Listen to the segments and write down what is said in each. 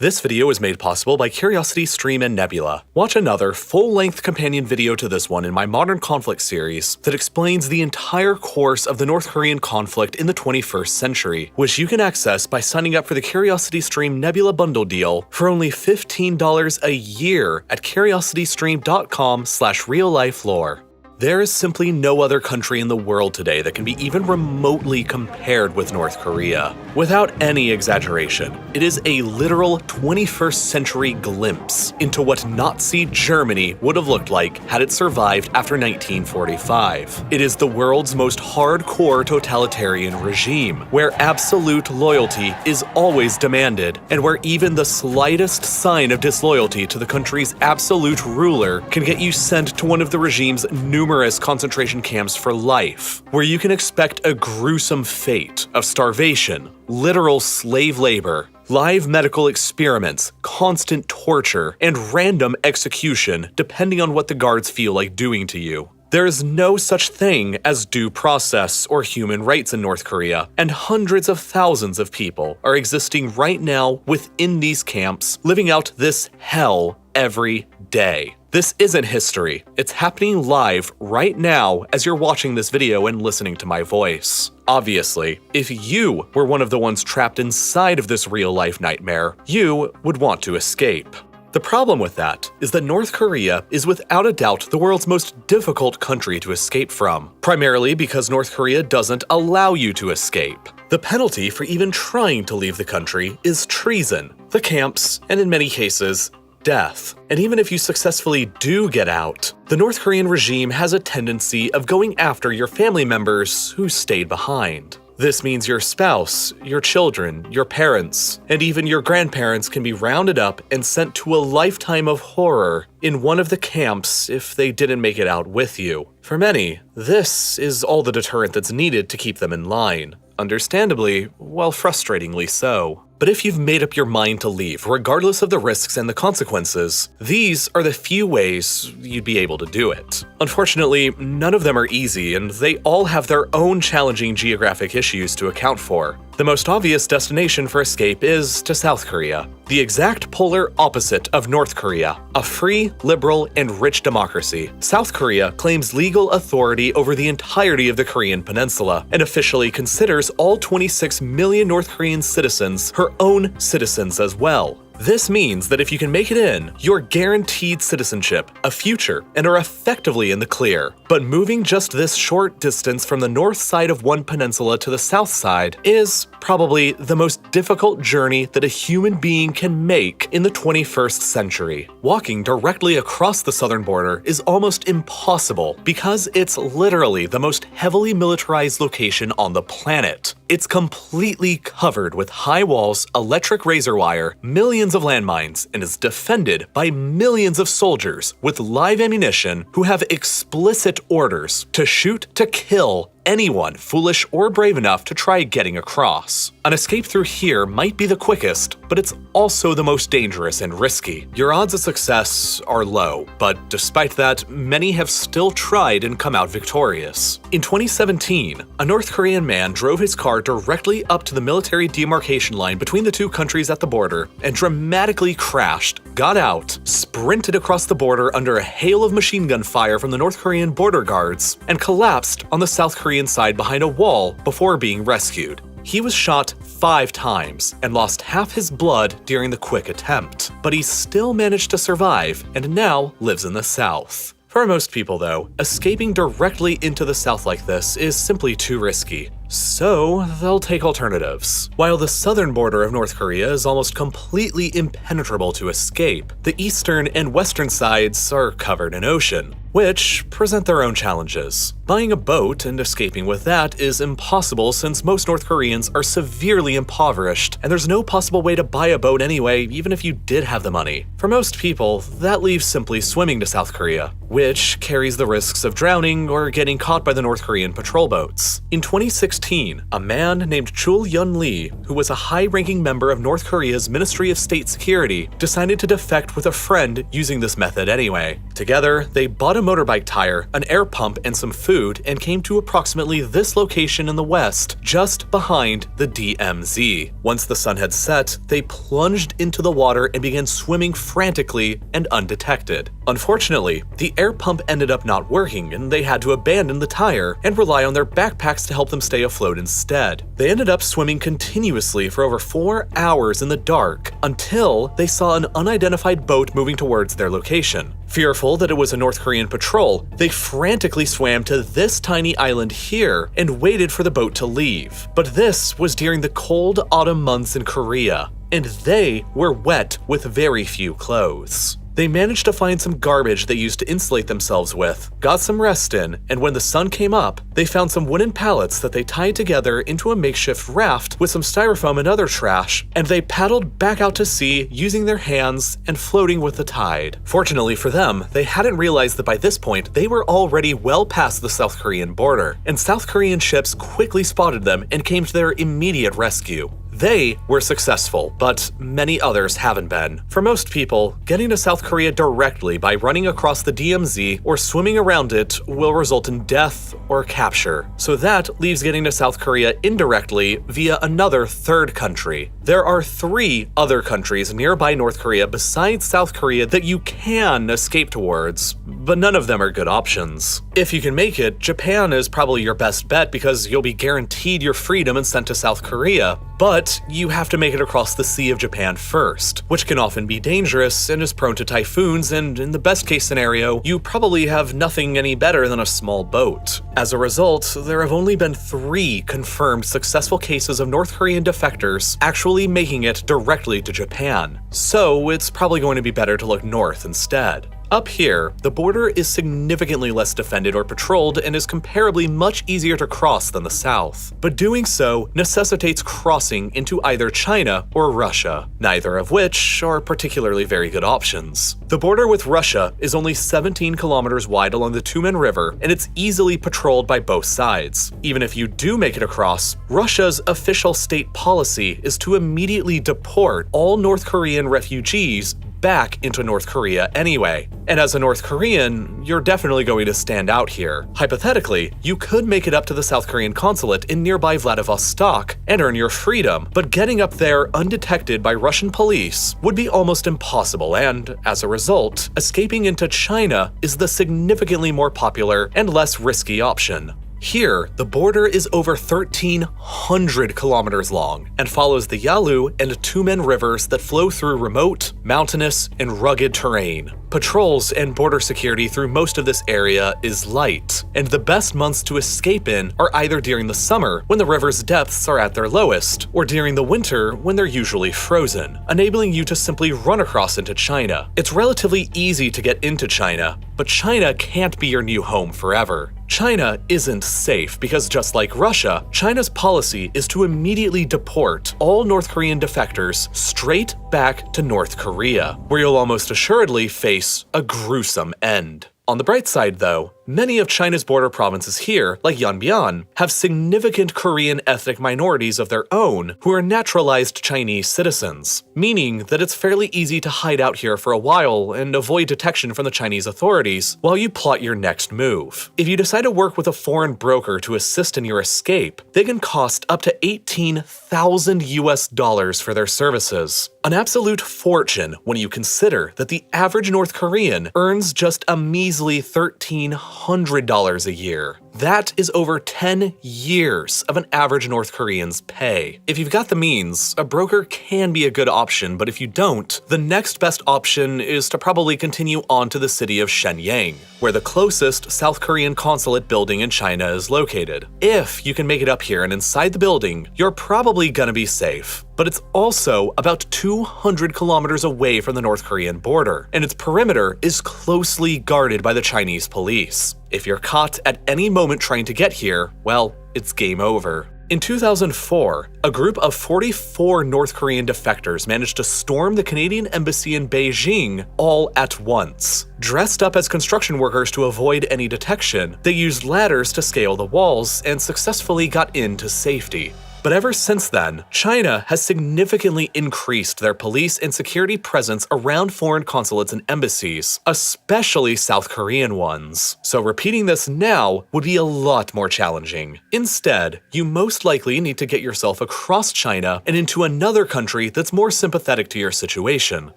This video is made possible by Curiosity Stream and Nebula. Watch another full-length companion video to this one in my Modern Conflict series that explains the entire course of the North Korean conflict in the 21st century, which you can access by signing up for the Curiosity Stream Nebula bundle deal for only $15 a year at curiositystream.com/RealLifeLore. There is simply no other country in the world today that can be even remotely compared with North Korea. Without any exaggeration, it is a literal 21st century glimpse into what Nazi Germany would have looked like had it survived after 1945. It is the world's most hardcore totalitarian regime, where absolute loyalty is always demanded, and where even the slightest sign of disloyalty to the country's absolute ruler can get you sent to one of the regime's numerous concentration camps for life, where you can expect a gruesome fate of starvation, literal slave labor, live medical experiments, constant torture, and random execution depending on what the guards feel like doing to you. There is no such thing as due process or human rights in North Korea, and hundreds of thousands of people are existing right now within these camps, living out this hell every day. This isn't history. It's happening live right now as you're watching this video and listening to my voice. Obviously, if you were one of the ones trapped inside of this real-life nightmare, you would want to escape. The problem with that is that North Korea is without a doubt the world's most difficult country to escape from, primarily because North Korea doesn't allow you to escape. The penalty for even trying to leave the country is treason, the camps, and in many cases, death. And even if you successfully do get out, the North Korean regime has a tendency of going after your family members who stayed behind. This means your spouse, your children, your parents, and even your grandparents can be rounded up and sent to a lifetime of horror in one of the camps if they didn't make it out with you. For many, this is all the deterrent that's needed to keep them in line. Understandably, while frustratingly so. But if you've made up your mind to leave, regardless of the risks and the consequences, these are the few ways you'd be able to do it. Unfortunately, none of them are easy, and they all have their own challenging geographic issues to account for. The most obvious destination for escape is to South Korea, the exact polar opposite of North Korea, a free, liberal, and rich democracy. South Korea claims legal authority over the entirety of the Korean peninsula, and officially considers all 26 million North Korean citizens her own citizens as well. This means that if you can make it in, you're guaranteed citizenship, a future, and are effectively in the clear. But moving just this short distance from the north side of one peninsula to the south side is probably the most difficult journey that a human being can make in the 21st century. Walking directly across the southern border is almost impossible because it's literally the most heavily militarized location on the planet. It's completely covered with high walls, electric razor wire, millions of landmines, and is defended by millions of soldiers with live ammunition who have explicit orders to shoot to kill anyone foolish or brave enough to try getting across. An escape through here might be the quickest, but it's also the most dangerous and risky. Your odds of success are low, but despite that, many have still tried and come out victorious. In 2017, a North Korean man drove his car directly up to the military demarcation line between the two countries at the border and dramatically crashed, got out, sprinted across the border under a hail of machine gun fire from the North Korean border guards, and collapsed on the South Korean side behind a wall before being rescued. He was shot 5 times and lost half his blood during the quick attempt, but he still managed to survive and now lives in the South. For most people though, escaping directly into the South like this is simply too risky. So they'll take alternatives. While the southern border of North Korea is almost completely impenetrable to escape, the eastern and western sides are covered in ocean, which present their own challenges. Buying a boat and escaping with that is impossible since most North Koreans are severely impoverished, and there's no possible way to buy a boat anyway, even if you did have the money. For most people, that leaves simply swimming to South Korea, which carries the risks of drowning or getting caught by the North Korean patrol boats. In 2016, 2016, a man named Chul Yun-lee, who was a high-ranking member of North Korea's Ministry of State Security, decided to defect with a friend using this method anyway. Together, they bought a motorbike tire, an air pump, and some food, and came to approximately this location in the west, just behind the DMZ. Once the sun had set, they plunged into the water and began swimming frantically and undetected. Unfortunately, the air pump ended up not working, and they had to abandon the tire and rely on their backpacks to help them stay afloat instead. They ended up swimming continuously for over 4 hours in the dark until they saw an unidentified boat moving towards their location. Fearful that it was a North Korean patrol, they frantically swam to this tiny island here and waited for the boat to leave. But this was during the cold autumn months in Korea, and they were wet with very few clothes. They managed to find some garbage they used to insulate themselves with, got some rest in, and when the sun came up, they found some wooden pallets that they tied together into a makeshift raft with some styrofoam and other trash, and they paddled back out to sea using their hands and floating with the tide. Fortunately for them, they hadn't realized that by this point they were already well past the South Korean border, and South Korean ships quickly spotted them and came to their immediate rescue. They were successful, but many others haven't been. For most people, getting to South Korea directly by running across the DMZ or swimming around it will result in death or capture. So that leaves getting to South Korea indirectly via another third country. There are 3 other countries nearby North Korea besides South Korea that you can escape towards, but none of them are good options. If you can make it, Japan is probably your best bet because you'll be guaranteed your freedom and sent to South Korea. But you have to make it across the Sea of Japan first, which can often be dangerous and is prone to typhoons, and in the best case scenario, you probably have nothing any better than a small boat. As a result, there have only been 3 confirmed successful cases of North Korean defectors actually making it directly to Japan. So it's probably going to be better to look north instead. Up here, the border is significantly less defended or patrolled and is comparably much easier to cross than the south. But doing so necessitates crossing into either China or Russia, neither of which are particularly very good options. The border with Russia is only 17 kilometers wide along the Tumen River, and it's easily patrolled by both sides. Even if you do make it across, Russia's official state policy is to immediately deport all North Korean refugees back into North Korea anyway. And as a North Korean, you're definitely going to stand out here. Hypothetically, you could make it up to the South Korean consulate in nearby Vladivostok and earn your freedom, but getting up there undetected by Russian police would be almost impossible, and as a result, escaping into China is the significantly more popular and less risky option. Here, the border is over 1,300 kilometers long and follows the Yalu and Tumen rivers that flow through remote, mountainous, and rugged terrain. Patrols and border security through most of this area is light, and the best months to escape in are either during the summer, when the river's depths are at their lowest, or during the winter, when they're usually frozen, enabling you to simply run across into China. It's relatively easy to get into China, but China can't be your new home forever. China isn't safe because, just like Russia, China's policy is to immediately deport all North Korean defectors straight back to North Korea, where you'll almost assuredly face a gruesome end. On the bright side, though, many of China's border provinces here, like Yanbian, have significant Korean ethnic minorities of their own who are naturalized Chinese citizens, meaning that it's fairly easy to hide out here for a while and avoid detection from the Chinese authorities while you plot your next move. If you decide to work with a foreign broker to assist in your escape, they can cost up to $18,000 for their services. An absolute fortune when you consider that the average North Korean earns just a measly $1,300 a year. That is over 10 years of an average North Korean's pay. If you've got the means, a broker can be a good option, but if you don't, the next best option is to probably continue on to the city of Shenyang, where the closest South Korean consulate building in China is located. If you can make it up here and inside the building, you're probably gonna be safe. But it's also about 200 kilometers away from the North Korean border, and its perimeter is closely guarded by the Chinese police. If you're caught at any moment trying to get here, well, it's game over. In 2004, a group of 44 North Korean defectors managed to storm the Canadian embassy in Beijing all at once. Dressed up as construction workers to avoid any detection, they used ladders to scale the walls and successfully got into safety. But ever since then, China has significantly increased their police and security presence around foreign consulates and embassies, especially South Korean ones. So repeating this now would be a lot more challenging. Instead, you most likely need to get yourself across China and into another country that's more sympathetic to your situation.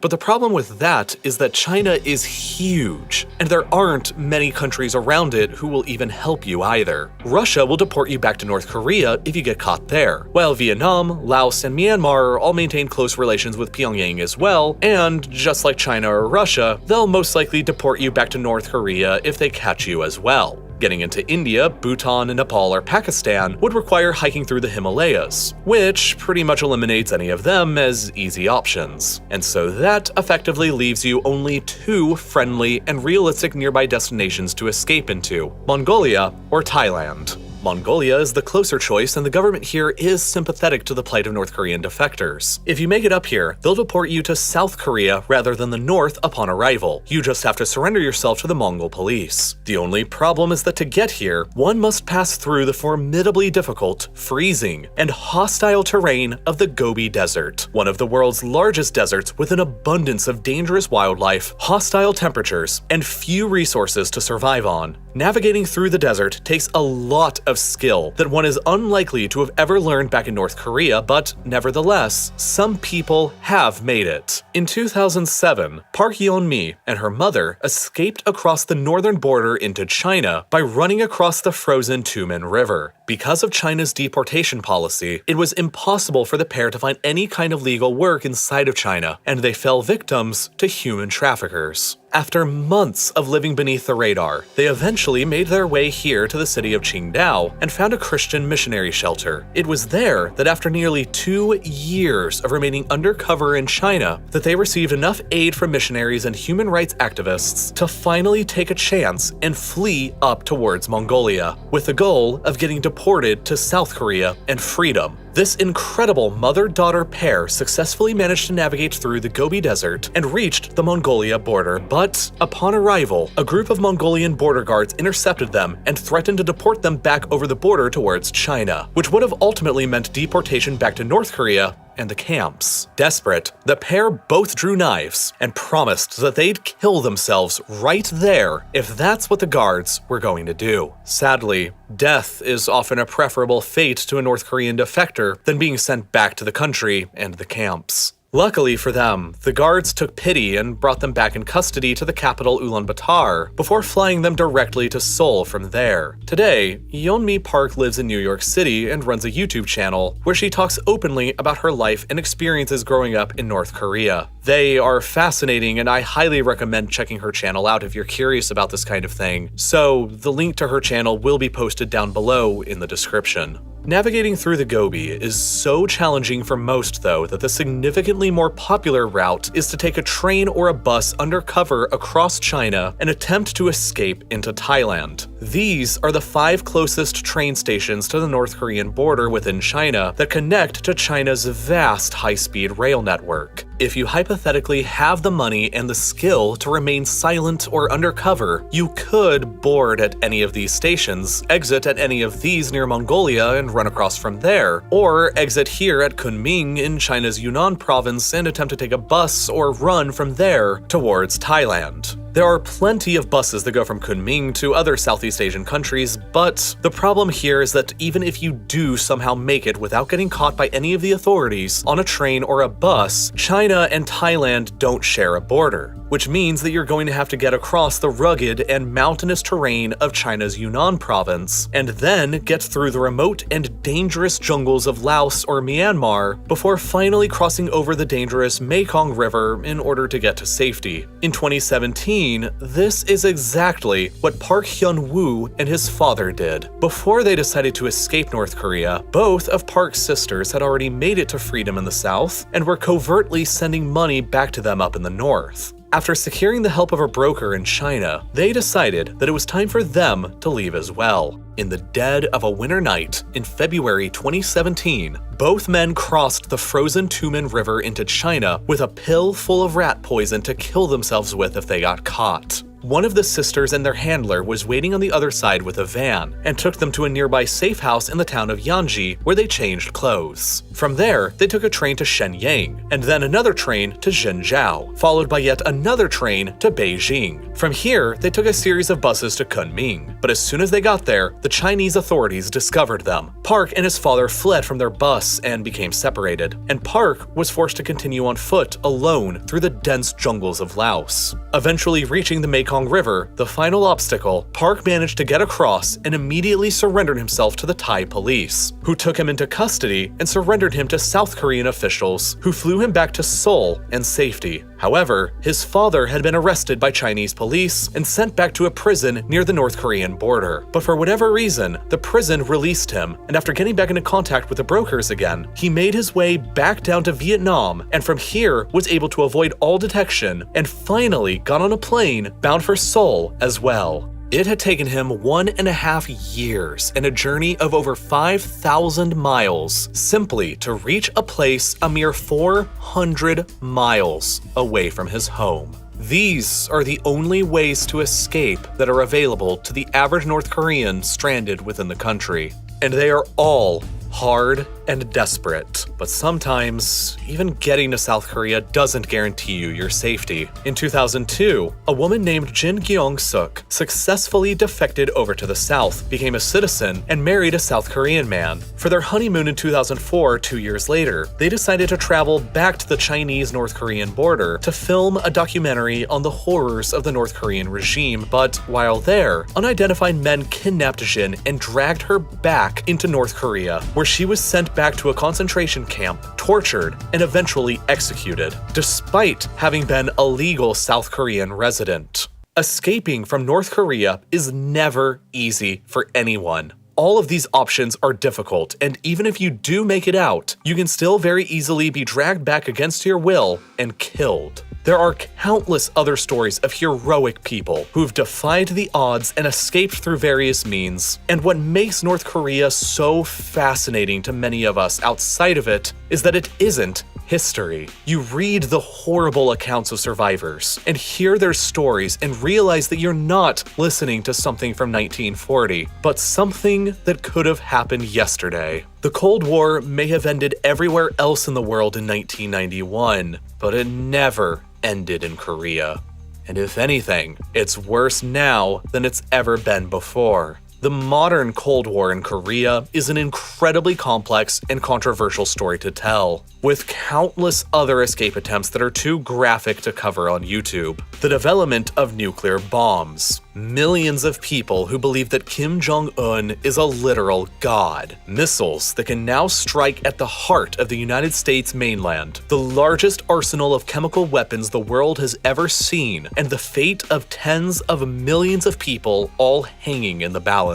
But the problem with that is that China is huge, and there aren't many countries around it who will even help you either. Russia will deport you back to North Korea if you get caught there, while Vietnam, Laos, and Myanmar all maintain close relations with Pyongyang as well, and just like China or Russia, they'll most likely deport you back to North Korea if they catch you as well. Getting into India, Bhutan, Nepal, or Pakistan would require hiking through the Himalayas, which pretty much eliminates any of them as easy options. And so that effectively leaves you only two friendly and realistic nearby destinations to escape into: Mongolia or Thailand. Mongolia is the closer choice, and the government here is sympathetic to the plight of North Korean defectors. If you make it up here, they'll deport you to South Korea rather than the north upon arrival. You just have to surrender yourself to the Mongol police. The only problem is that to get here, one must pass through the formidably difficult, freezing, and hostile terrain of the Gobi Desert, one of the world's largest deserts with an abundance of dangerous wildlife, hostile temperatures, and few resources to survive on. Navigating through the desert takes a lot of skill that one is unlikely to have ever learned back in North Korea, but nevertheless, some people have made it. In 2007, Park Yeon-mi and her mother escaped across the northern border into China by running across the frozen Tumen River. Because of China's deportation policy, it was impossible for the pair to find any kind of legal work inside of China, and they fell victims to human traffickers. After months of living beneath the radar, they eventually made their way here to the city of Qingdao and found a Christian missionary shelter. It was there that after nearly 2 years of remaining undercover in China, that they received enough aid from missionaries and human rights activists to finally take a chance and flee up towards Mongolia, with the goal of getting deported to South Korea and freedom. This incredible mother-daughter pair successfully managed to navigate through the Gobi Desert and reached the Mongolia border, but upon arrival, a group of Mongolian border guards intercepted them and threatened to deport them back over the border towards China, which would have ultimately meant deportation back to North Korea and the camps. Desperate, the pair both drew knives and promised that they'd kill themselves right there if that's what the guards were going to do. Sadly, death is often a preferable fate to a North Korean defector than being sent back to the country and the camps. Luckily for them, the guards took pity and brought them back in custody to the capital Ulaanbaatar before flying them directly to Seoul from there. Today, Yeon-mi Park lives in New York City and runs a YouTube channel where she talks openly about her life and experiences growing up in North Korea. They are fascinating, and I highly recommend checking her channel out if you're curious about this kind of thing, so the link to her channel will be posted down below in the description. Navigating through the Gobi is so challenging for most, though, that the significantly more popular route is to take a train or a bus undercover across China and attempt to escape into Thailand. These are the 5 closest train stations to the North Korean border within China that connect to China's vast high-speed rail network. If you hypothetically have the money and the skill to remain silent or undercover, you could board at any of these stations, exit at any of these near Mongolia and run across from there, or exit here at Kunming in China's Yunnan province and attempt to take a bus or run from there towards Thailand. There are plenty of buses that go from Kunming to other Southeast Asian countries, but the problem here is that even if you do somehow make it without getting caught by any of the authorities on a train or a bus, China and Thailand don't share a border, which means that you're going to have to get across the rugged and mountainous terrain of China's Yunnan province, and then get through the remote and dangerous jungles of Laos or Myanmar before finally crossing over the dangerous Mekong River in order to get to safety. In 2017, this is exactly what Park Hyun-woo and his father did. Before they decided to escape North Korea, both of Park's sisters had already made it to freedom in the south and were covertly sending money back to them up in the north. After securing the help of a broker in China, they decided that it was time for them to leave as well. In the dead of a winter night in February 2017, both men crossed the frozen Tumen River into China with a pill full of rat poison to kill themselves with if they got caught. One of the sisters and their handler was waiting on the other side with a van and took them to a nearby safe house in the town of Yanji where they changed clothes. From there, they took a train to Shenyang and then another train to Zhengzhou, followed by yet another train to Beijing. From here, they took a series of buses to Kunming, but as soon as they got there, the Chinese authorities discovered them. Park and his father fled from their bus and became separated, and Park was forced to continue on foot alone through the dense jungles of Laos. Eventually reaching the Mekong River, the final obstacle, Park managed to get across and immediately surrendered himself to the Thai police, who took him into custody and surrendered him to South Korean officials, who flew him back to Seoul in safety. However, his father had been arrested by Chinese police and sent back to a prison near the North Korean border. But for whatever reason, the prison released him, and after getting back into contact with the brokers again, he made his way back down to Vietnam, and from here was able to avoid all detection, and finally got on a plane bound for Seoul as well. It had taken him 1.5 years and a journey of over 5,000 miles simply to reach a place a mere 400 miles away from his home. These are the only ways to escape that are available to the average North Korean stranded within the country. And they are all hard and desperate, but sometimes even getting to South Korea doesn't guarantee you your safety. In 2002, a woman named Jin Kyung-suk successfully defected over to the south, became a citizen, and married a South Korean man. For their honeymoon in 2004, 2 years later, they decided to travel back to the Chinese-North Korean border to film a documentary on the horrors of the North Korean regime, but while there, unidentified men kidnapped Jin and dragged her back into North Korea, where she was sent back to a concentration camp, tortured, and eventually executed, despite having been a legal South Korean resident. Escaping from North Korea is never easy for anyone. All of these options are difficult, and even if you do make it out, you can still very easily be dragged back against your will and killed. There are countless other stories of heroic people who've defied the odds and escaped through various means. And what makes North Korea so fascinating to many of us outside of it is that it isn't history. You read the horrible accounts of survivors and hear their stories and realize that you're not listening to something from 1940, but something that could have happened yesterday. The Cold War may have ended everywhere else in the world in 1991, but it never ended in Korea. And if anything, it's worse now than it's ever been before. The modern Cold War in Korea is an incredibly complex and controversial story to tell, with countless other escape attempts that are too graphic to cover on YouTube. The development of nuclear bombs, millions of people who believe that Kim Jong-un is a literal god, missiles that can now strike at the heart of the United States mainland, the largest arsenal of chemical weapons the world has ever seen, and the fate of tens of millions of people all hanging in the balance.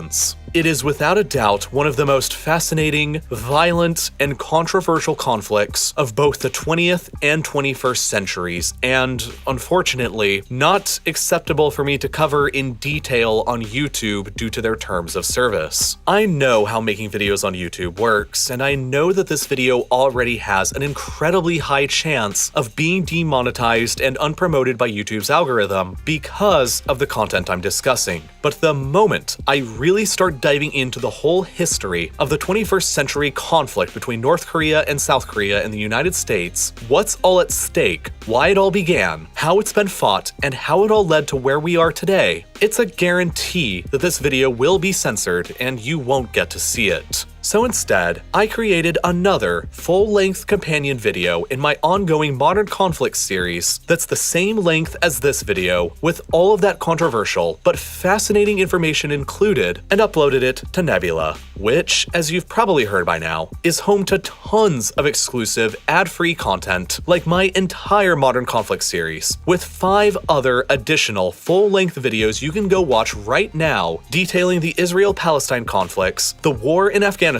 It is without a doubt one of the most fascinating, violent, and controversial conflicts of both the 20th and 21st centuries, and, unfortunately, not acceptable for me to cover in detail on YouTube due to their terms of service. I know how making videos on YouTube works, and I know that this video already has an incredibly high chance of being demonetized and unpromoted by YouTube's algorithm because of the content I'm discussing. But the moment I really start diving into the whole history of the 21st century conflict between North Korea and South Korea in the United States, what's all at stake, why it all began, how it's been fought, and how it all led to where we are today, it's a guarantee that this video will be censored and you won't get to see it. So instead, I created another full-length companion video in my ongoing Modern Conflicts series that's the same length as this video, with all of that controversial but fascinating information included, and uploaded it to Nebula, which, as you've probably heard by now, is home to tons of exclusive ad-free content like my entire Modern Conflicts series, with 5 other additional full-length videos you can go watch right now detailing the Israel-Palestine conflicts, the war in Afghanistan,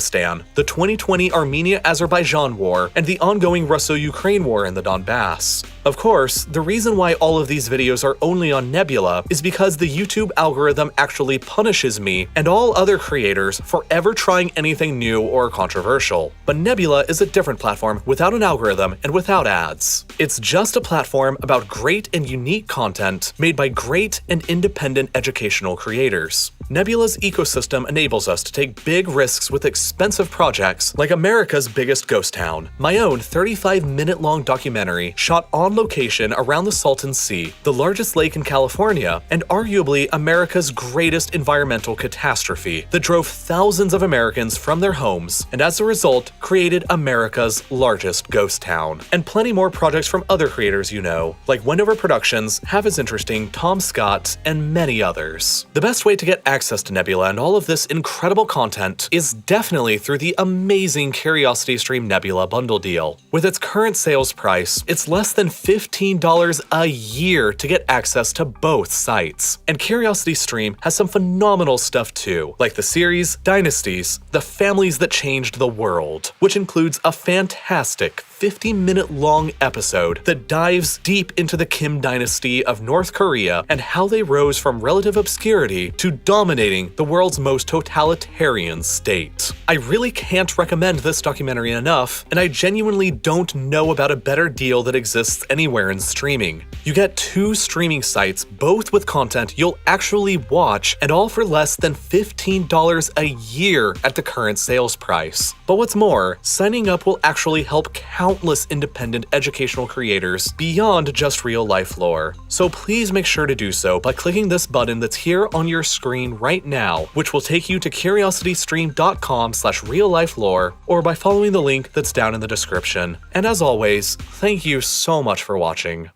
the 2020 Armenia-Azerbaijan war, and the ongoing Russo-Ukraine war in the Donbass. Of course, the reason why all of these videos are only on Nebula is because the YouTube algorithm actually punishes me and all other creators for ever trying anything new or controversial. But Nebula is a different platform without an algorithm and without ads. It's just a platform about great and unique content made by great and independent educational creators. Nebula's ecosystem enables us to take big risks with expensive projects like America's biggest ghost town, my own 35-minute-long documentary shot on location around the Salton Sea, the largest lake in California, and arguably America's greatest environmental catastrophe that drove thousands of Americans from their homes and as a result created America's largest ghost town. And plenty more projects from other creators you know, like Wendover Productions, Have Is Interesting, Tom Scott, and many others. The best way to get access to Nebula and all of this incredible content is definitely through the amazing CuriosityStream Nebula bundle deal. With its current sales price, it's less than $15 a year to get access to both sites. And CuriosityStream has some phenomenal stuff too, like the series Dynasties, The Families That Changed the World, which includes a fantastic 50-minute-long episode that dives deep into the Kim dynasty of North Korea and how they rose from relative obscurity to dominating the world's most totalitarian state. I really can't recommend this documentary enough, and I genuinely don't know about a better deal that exists anywhere in streaming. You get 2 streaming sites, both with content you'll actually watch, and all for less than $15 a year at the current sales price. But what's more, signing up will actually help countless independent educational creators beyond just RealLifeLore. So please make sure to do so by clicking this button that's here on your screen right now, which will take you to curiositystream.com/RealLifeLore, or by following the link that's down in the description. And as always, thank you so much for watching.